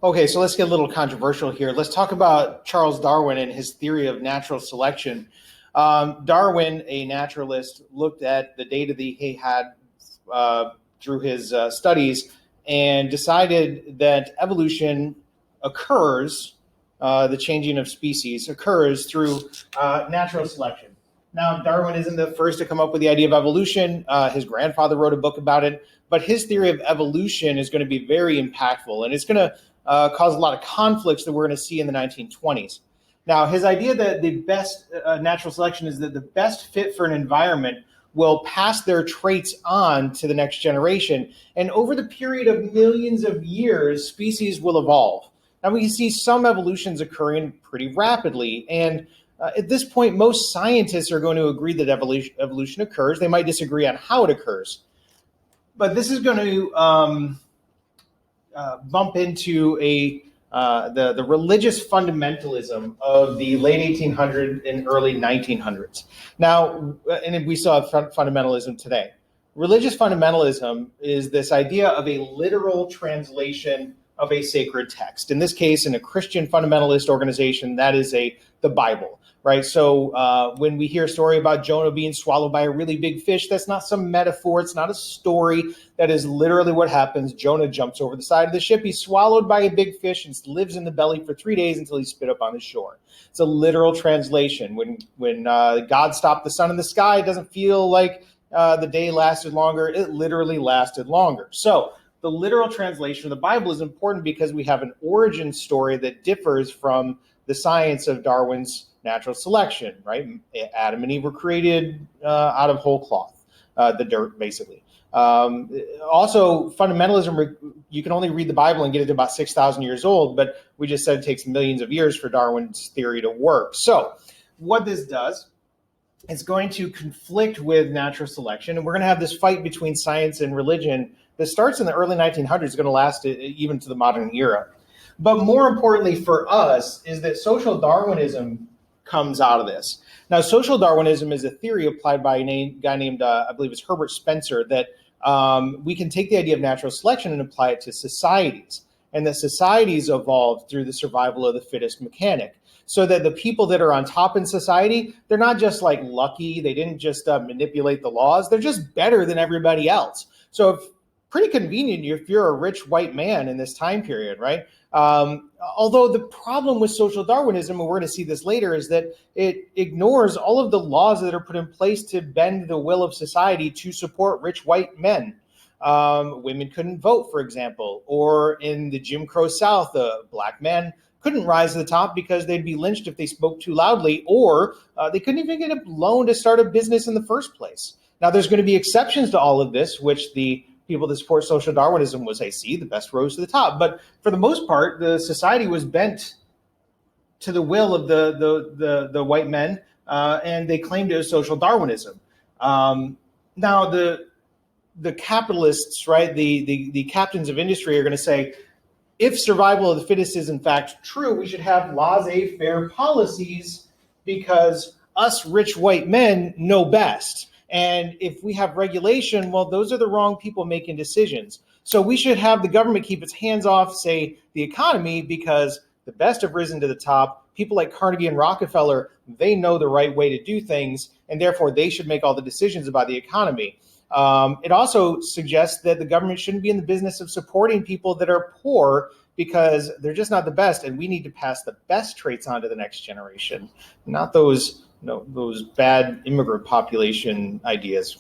Okay, so let's get a little controversial here. Let's talk about Charles Darwin and his theory of natural selection. Darwin, a naturalist, looked at the data that he had through his studies and decided that evolution occurs, the changing of species occurs through natural selection. Now, Darwin isn't the first to come up with the idea of evolution. His grandfather wrote a book about it, but his theory of evolution is going to be very impactful, and it's going to cause a lot of conflicts that we're going to see in the 1920s. Now, his idea that the best natural selection is that the best fit for an environment will pass their traits on to the next generation. And over the period of millions of years, species will evolve. Now, we can see some evolutions occurring pretty rapidly. And at this point, most scientists are going to agree that evolution occurs. They might disagree on how it occurs. But this is going to bump into the religious fundamentalism of the late 1800s and early 1900s. Now, and we still have fundamentalism today. Religious fundamentalism is this idea of a literal translation of a sacred text. In this case, in a Christian fundamentalist organization, that is the Bible, right? So when we hear a story about Jonah being swallowed by a really big fish, that's not some metaphor. It's not a story. That is literally what happens. Jonah jumps over the side of the ship. He's swallowed by a big fish and lives in the belly for 3 days until he's spit up on the shore. It's a literal translation. When God stopped the sun in the sky, it doesn't feel like the day lasted longer. It literally lasted longer. So the literal translation of the Bible is important because we have an origin story that differs from the science of Darwin's natural selection, right? Adam and Eve were created out of whole cloth, the dirt, basically. Also, fundamentalism, you can only read the Bible and get it to about 6,000 years old, but we just said it takes millions of years for Darwin's theory to work. So what this does, it's going to conflict with natural selection, and we're going to have this fight between science and religion that starts in the early 1900s, is going to last even to the modern era. But more importantly for us is that social Darwinism comes out of this. Now, social Darwinism is a theory applied by a guy named, I believe it's Herbert Spencer, that we can take the idea of natural selection and apply it to societies, and that societies evolved through the survival of the fittest mechanic. So that the people that are on top in society, they're not just like lucky, they didn't just manipulate the laws, they're just better than everybody else. So pretty convenient if you're a rich white man in this time period, right? Although the problem with social Darwinism, and we're going to see this later, is that it ignores all of the laws that are put in place to bend the will of society to support rich white men. Women couldn't vote, for example, or in the Jim Crow South, black men couldn't rise to the top because they'd be lynched if they spoke too loudly, or they couldn't even get a loan to start a business in the first place. Now, there's going to be exceptions to all of this, which the people that support social Darwinism will say, see, the best rose to the top. But for the most part, the society was bent to the will of the white men, and they claimed it was social Darwinism. Now, the capitalists, right, the captains of industry are going to say, if survival of the fittest is in fact true, we should have laissez-faire policies because us rich white men know best. And if we have regulation, well, those are the wrong people making decisions. So we should have the government keep its hands off, say, the economy, because the best have risen to the top. People like Carnegie and Rockefeller, they know the right way to do things, and therefore they should make all the decisions about the economy. It also suggests that the government shouldn't be in the business of supporting people that are poor because they're just not the best, and we need to pass the best traits on to the next generation, not those bad immigrant population ideas.